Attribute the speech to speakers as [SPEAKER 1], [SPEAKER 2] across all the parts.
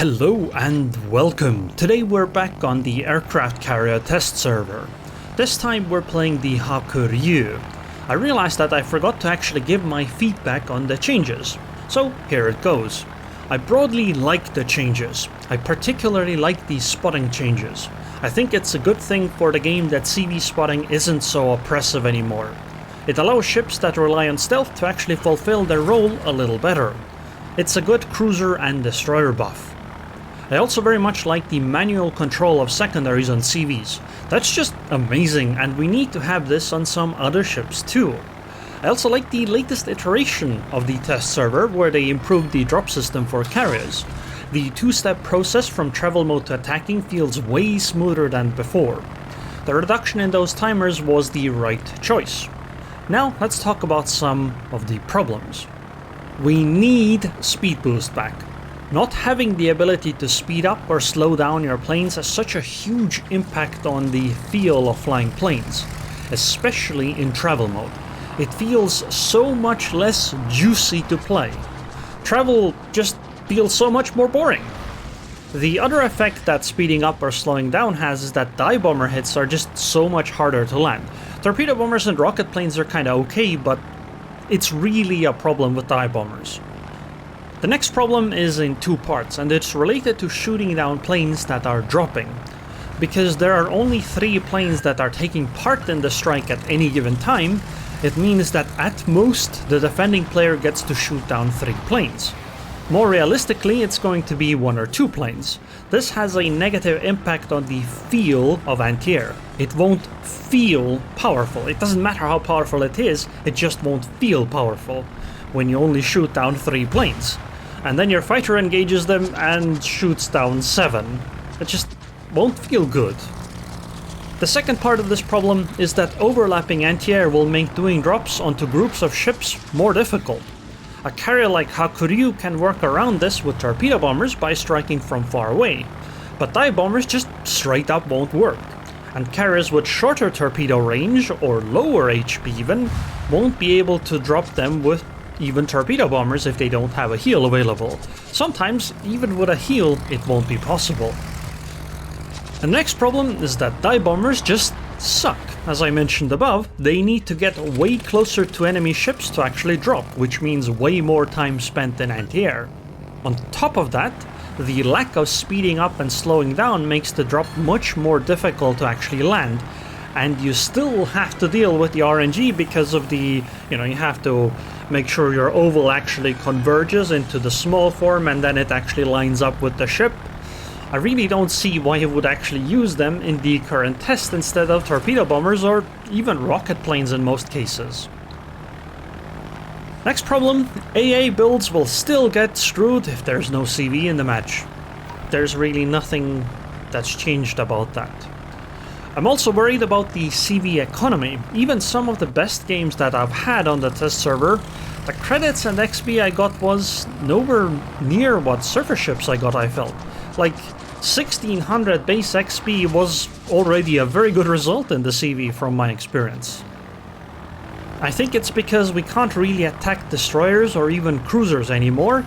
[SPEAKER 1] Hello and welcome. Today we're back on the aircraft carrier test server. This time we're playing the Hakuryuu. I realized that I forgot to actually give my feedback on the changes, so here it goes. I broadly like the changes. I particularly like the spotting changes. I think it's a good thing for the game that CV spotting isn't so oppressive anymore. It allows ships that rely on stealth to actually fulfill their role a little better. It's a good cruiser and destroyer buff. I also very much like the manual control of secondaries on CVs. That's just amazing, and we need to have this on some other ships too. I also like the latest iteration of the test server where they improved the drop system for carriers. The two-step process from travel mode to attacking feels way smoother than before. The reduction in those timers was the right choice. Now let's talk about some of the problems. We need speed boost back. Not having the ability to speed up or slow down your planes has such a huge impact on the feel of flying planes, especially in travel mode. It feels so much less juicy to play. Travel just feels so much more boring. The other effect that speeding up or slowing down has is that dive bomber hits are just so much harder to land. Torpedo bombers and rocket planes are kinda okay, but it's really a problem with dive bombers. The next problem is in two parts, and it's related to shooting down planes that are dropping. Because there are only 3 planes that are taking part in the strike at any given time, it means that at most the defending player gets to shoot down 3 planes. More realistically, it's going to be 1 or 2 planes. This has a negative impact on the feel of anti-air. It won't feel powerful. It doesn't matter how powerful it is, it just won't feel powerful when you only shoot down 3 planes. And then your fighter engages them and shoots down 7. It just won't feel good. The second part of this problem is that overlapping anti-air will make doing drops onto groups of ships more difficult. A carrier like Hakuryuu can work around this with torpedo bombers by striking from far away, but dive bombers just straight up won't work. And carriers with shorter torpedo range, or lower HP even, won't be able to drop them with even torpedo bombers if they don't have a heal available. Sometimes, even with a heal, it won't be possible. The next problem is that dive bombers just suck. As I mentioned above, they need to get way closer to enemy ships to actually drop, which means way more time spent in anti-air. On top of that, the lack of speeding up and slowing down makes the drop much more difficult to actually land. And you still have to deal with the RNG because of the, you have to make sure your oval actually converges into the small form and then it actually lines up with the ship. I really don't see why you would actually use them in the current test instead of torpedo bombers or even rocket planes in most cases. Next problem, AA builds will still get screwed if there's no CV in the match. There's really nothing that's changed about that. I'm also worried about the CV economy. Even some of the best games that I've had on the test server, the credits and XP I got was nowhere near what surface ships I got, I felt. Like 1600 base XP was already a very good result in the CV from my experience. I think it's because we can't really attack destroyers or even cruisers anymore,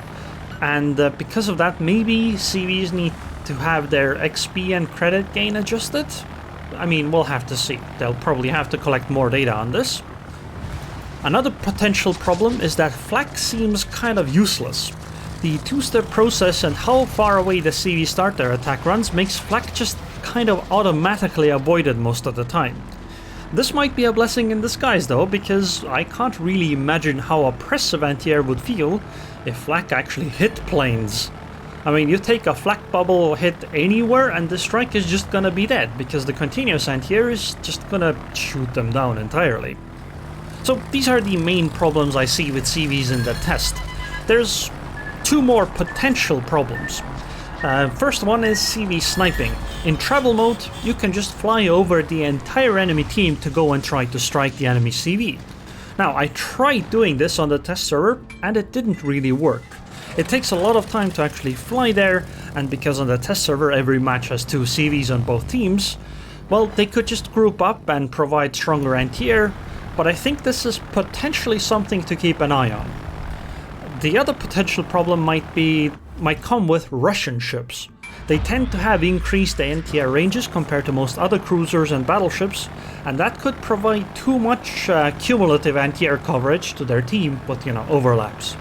[SPEAKER 1] and because of that maybe CVs need to have their XP and credit gain adjusted? I mean, we'll have to see. They'll probably have to collect more data on this. Another potential problem is that flak seems kind of useless. The two-step process and how far away the CV start their attack runs makes flak just kind of automatically avoided most of the time. This might be a blessing in disguise though, because I can't really imagine how oppressive anti-air would feel if flak actually hit planes. I mean, you take a flak bubble hit anywhere and the strike is just gonna be dead, because the continuous anti-air is just gonna shoot them down entirely. So these are the main problems I see with CVs in the test. There's 2 more potential problems. First one is CV sniping. In travel mode, you can just fly over the entire enemy team to go and try to strike the enemy CV. Now, I tried doing this on the test server and it didn't really work. It takes a lot of time to actually fly there, and because on the test server every match has 2 CVs on both teams, well, they could just group up and provide stronger anti-air, but I think this is potentially something to keep an eye on. The other potential problem might be might come with Russian ships. They tend to have increased anti-air ranges compared to most other cruisers and battleships, and that could provide too much cumulative anti-air coverage to their team with, overlaps.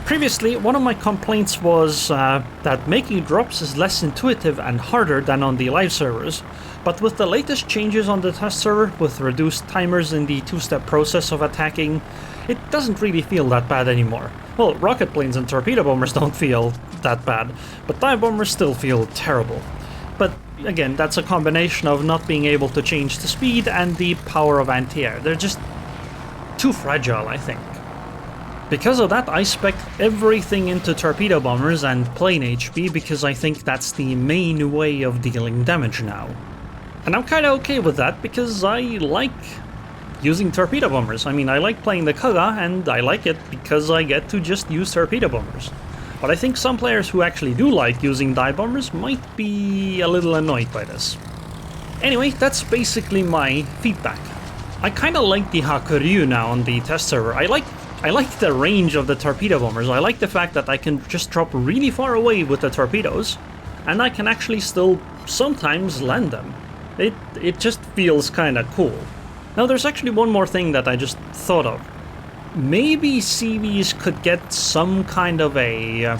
[SPEAKER 1] Previously, one of my complaints was that making drops is less intuitive and harder than on the live servers, but with the latest changes on the test server, with reduced timers in the two-step process of attacking, it doesn't really feel that bad anymore. Well, rocket planes and torpedo bombers don't feel that bad, but dive bombers still feel terrible. But again, that's a combination of not being able to change the speed and the power of anti-air. They're just too fragile, I think. Because of that, I spec everything into torpedo bombers and plane HP because I think that's the main way of dealing damage now. And I'm kinda okay with that because I like using torpedo bombers. I mean, I like playing the Kaga and I like it because I get to just use torpedo bombers. But I think some players who actually do like using dive bombers might be a little annoyed by this. Anyway, that's basically my feedback. I kinda like the Hakuryuu now on the test server. I like the range of the torpedo bombers. I like the fact that I can just drop really far away with the torpedoes, and I can actually still sometimes land them. It just feels kinda cool. Now there's actually one more thing that I just thought of. Maybe CVs could get some kind of a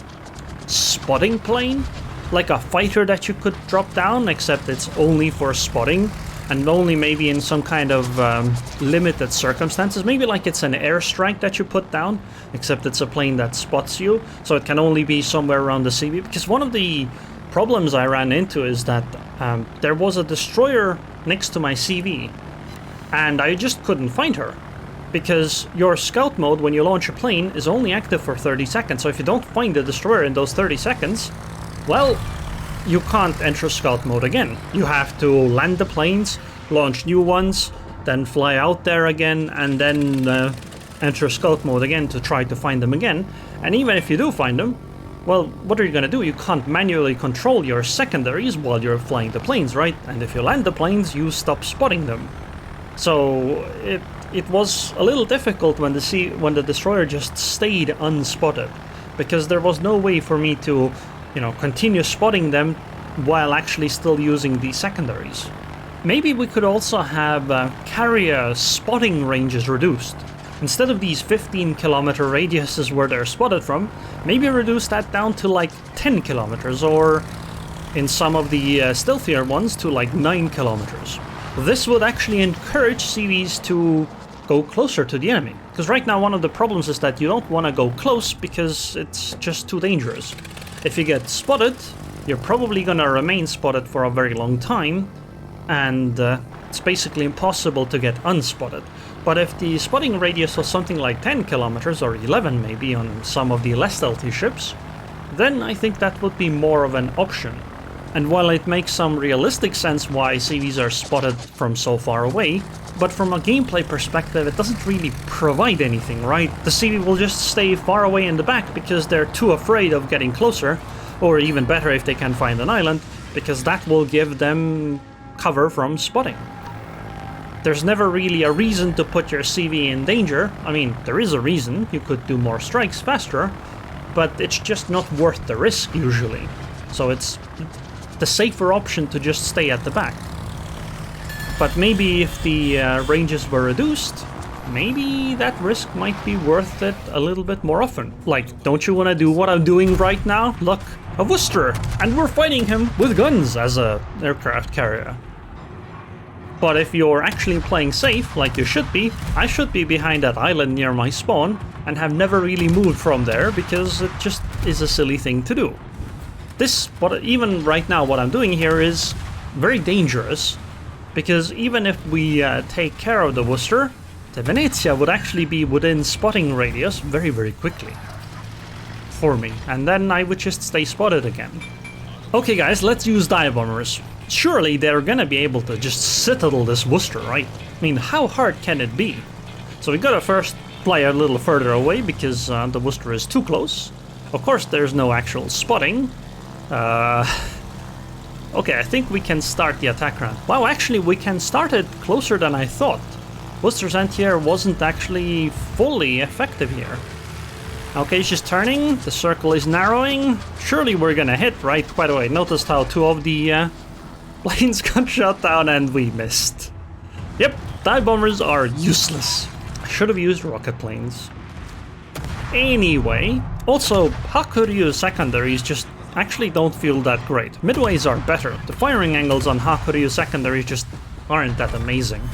[SPEAKER 1] spotting plane? Like a fighter that you could drop down, except it's only for spotting. And only maybe in some kind of limited circumstances. Maybe like it's an airstrike that you put down, except it's a plane that spots you, so it can only be somewhere around the CV. Because one of the problems I ran into is that there was a destroyer next to my CV, and I just couldn't find her. Because your scout mode when you launch a plane is only active for 30 seconds, so if you don't find the destroyer in those 30 seconds, well, you can't enter scout mode again. You have to land the planes, launch new ones, then fly out there again, and then enter scout mode again to try to find them again. And even if you do find them, well, what are you gonna do? You can't manually control your secondaries while you're flying the planes, right? And if you land the planes, you stop spotting them. So it was a little difficult when the destroyer just stayed unspotted, because there was no way for me to continue spotting them while actually still using the secondaries. Maybe we could also have carrier spotting ranges reduced. Instead of these 15-kilometer radiuses where they're spotted from, maybe reduce that down to like 10 kilometers, or in some of the stealthier ones to like 9 kilometers. This would actually encourage CVs to go closer to the enemy. Because right now one of the problems is that you don't want to go close because it's just too dangerous. If you get spotted, you're probably gonna remain spotted for a very long time, and it's basically impossible to get unspotted. But if the spotting radius was something like 10 kilometers or 11 maybe on some of the less stealthy ships, then I think that would be more of an option. And while it makes some realistic sense why CVs are spotted from so far away, but from a gameplay perspective it doesn't really provide anything, right? The CV will just stay far away in the back because they're too afraid of getting closer, or even better if they can find an island, because that will give them cover from spotting. There's never really a reason to put your CV in danger. I mean, there is a reason, you could do more strikes faster, but it's just not worth the risk usually. So it's the safer option to just stay at the back. But maybe if the ranges were reduced, maybe that risk might be worth it a little bit more often. Like, don't you want to do what I'm doing right now? Look, a Worcester, and we're fighting him with guns as a aircraft carrier. But if you're actually playing safe, like you should be, I should be behind that island near my spawn and have never really moved from there because it just is a silly thing to do. Even right now what I'm doing here is very dangerous, because even if we take care of the Worcester, the Venezia would actually be within spotting radius very, very quickly for me, and then I would just stay spotted again. Okay guys, let's use dive bombers. Surely they're gonna be able to just citadel this Worcester, right? I mean, how hard can it be? So we gotta first fly a little further away because the Worcester is too close. Of course there's no actual spotting. Okay, I think we can start the attack round. Wow, actually we can start it closer than I thought. Worcester's anti-air wasn't actually fully effective here. Okay, she's turning. The circle is narrowing. Surely we're gonna hit, right? By the way, noticed how 2 of the planes got shot down and we missed. Yep, dive bombers are useless. I should have used rocket planes. Anyway, also, Hakuryuu secondaries just actually don't feel that great. Midways are better. The firing angles on Hakuryuu secondaries just aren't that amazing.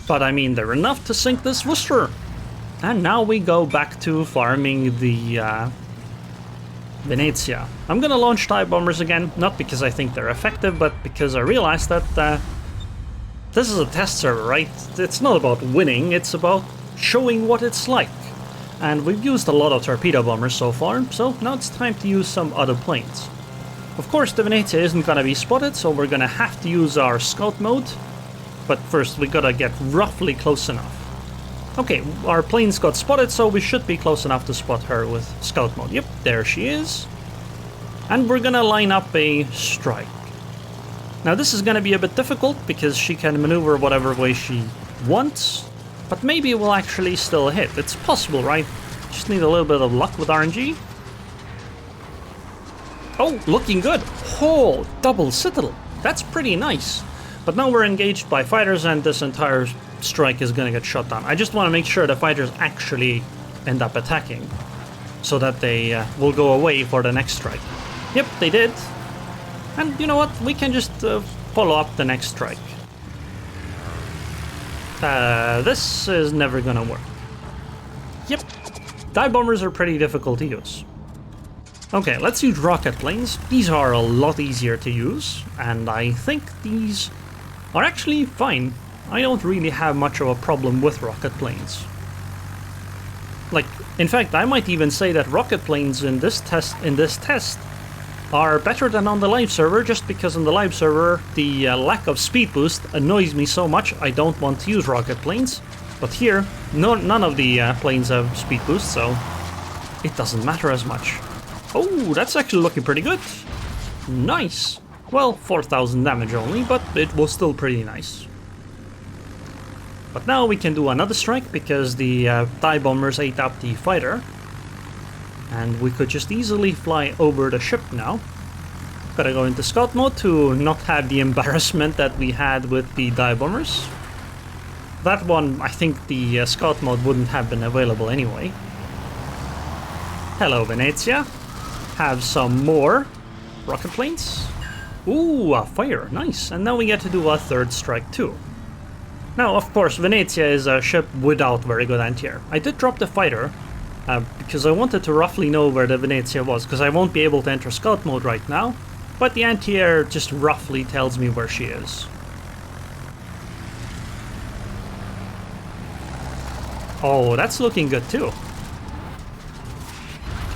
[SPEAKER 1] But I mean, they're enough to sink this Worcester. And now we go back to farming the Venezia. I'm gonna launch dive bombers again, not because I think they're effective, but because I realized that this is a test server, right? It's not about winning, it's about showing what it's like. And we've used a lot of torpedo bombers so far, so now it's time to use some other planes. Of course, the Venezia isn't gonna be spotted, so we're gonna have to use our scout mode. But first, we gotta get roughly close enough. Okay, our planes got spotted, so we should be close enough to spot her with scout mode. Yep, there she is. And we're gonna line up a strike. Now this is gonna be a bit difficult, because she can maneuver whatever way she wants. But maybe we'll actually still hit. It's possible, right? Just need a little bit of luck with RNG. Oh, looking good. Oh, double citadel. That's pretty nice. But now we're engaged by fighters and this entire strike is gonna get shot down. I just want to make sure the fighters actually end up attacking, so that they will go away for the next strike. Yep, they did. And you know what? We can just follow up the next strike. This is never gonna work. Yep. Dive bombers are pretty difficult to use. Okay, let's use rocket planes. These are a lot easier to use, and I think these are actually fine. I don't really have much of a problem with rocket planes. Like, in fact, I might even say that rocket planes in this test are better than on the live server, just because on the live server the lack of speed boost annoys me so much I don't want to use rocket planes. But here, none of the planes have speed boost, so it doesn't matter as much. Oh, that's actually looking pretty good. Nice. Well, 4,000 damage only, but it was still pretty nice. But now we can do another strike, because the dive bombers ate up the fighter. And we could just easily fly over the ship now. Gotta go into scout mode to not have the embarrassment that we had with the dive bombers. That one, I think the scout mode wouldn't have been available anyway. Hello, Venezia. Have some more rocket planes. Ooh, a fire, nice. And now we get to do a third strike too. Now, of course, Venezia is a ship without very good anti-air. I did drop the fighter, because I wanted to roughly know where the Venezia was, because I won't be able to enter scout mode right now, but the anti-air just roughly tells me where she is. Oh, that's looking good too.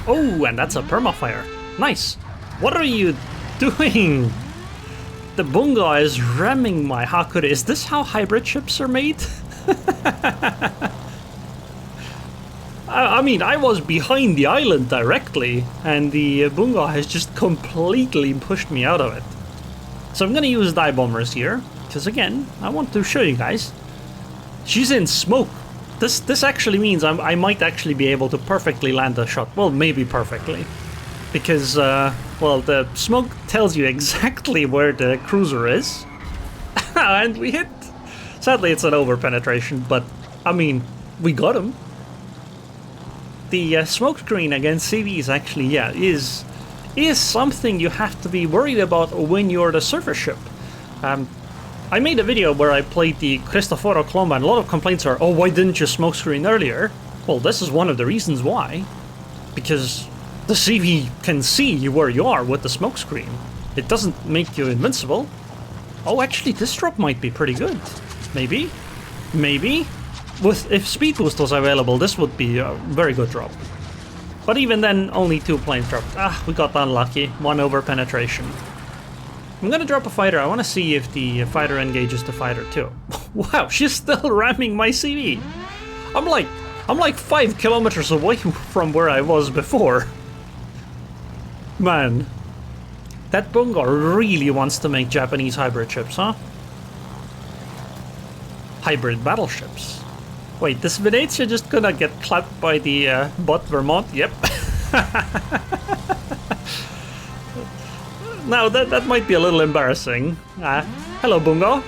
[SPEAKER 1] Oh, and that's a permafire. Nice. What are you doing? The Bunga is ramming my Hakuryuu. Is this how hybrid ships are made? I mean, I was behind the island directly, and the Bunga has just completely pushed me out of it. So I'm gonna use dive bombers here, because again, I want to show you guys. She's in smoke. This actually means I might actually be able to perfectly land a shot. Well, maybe perfectly. Because, well, the smoke tells you exactly where the cruiser is. And we hit. Sadly, it's an over-penetration, but, I mean, we got him. The smoke screen against CVs actually, yeah, is something you have to be worried about when you're the surface ship. I made a video where I played the Cristoforo Colombo, and a lot of complaints are, oh, why didn't you smoke screen earlier? Well, this is one of the reasons why. Because the CV can see where you are with the smoke screen. It doesn't make you invincible. Oh, actually, this drop might be pretty good. Maybe? Maybe? If speed boost was available, this would be a very good drop. But even then, only 2 planes dropped. Ah, we got unlucky. 1 over penetration. I'm gonna drop a fighter. I want to see if the fighter engages the fighter too. Wow, she's still ramming my CV. I'm like 5 kilometers away from where I was before. Man, that Bunga really wants to make Japanese hybrid ships, huh? Hybrid battleships. Wait, this Venezia just gonna get clapped by the bot Vermont? Yep. Now that might be a little embarrassing. Hello, Bungo.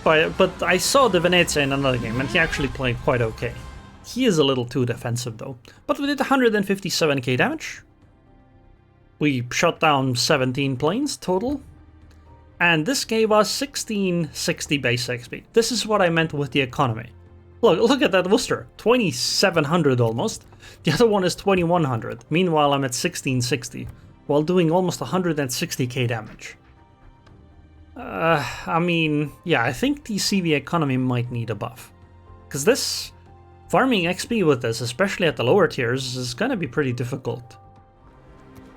[SPEAKER 1] But I saw the Venezia in another game, and he actually played quite okay. He is a little too defensive though. But we did 157k damage. We shot down 17 planes total. And this gave us 1660 base XP. This is what I meant with the economy. Look at that Worcester, 2700 almost. The other one is 2100. Meanwhile, I'm at 1660, while doing almost 160k damage. I mean, yeah, I think the CV economy might need a buff. Because this, farming XP with this, especially at the lower tiers, is gonna be pretty difficult.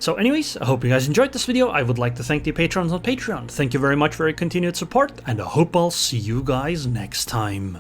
[SPEAKER 1] So anyways, I hope you guys enjoyed this video. I would like to thank the patrons on Patreon. Thank you very much for your continued support, and I hope I'll see you guys next time.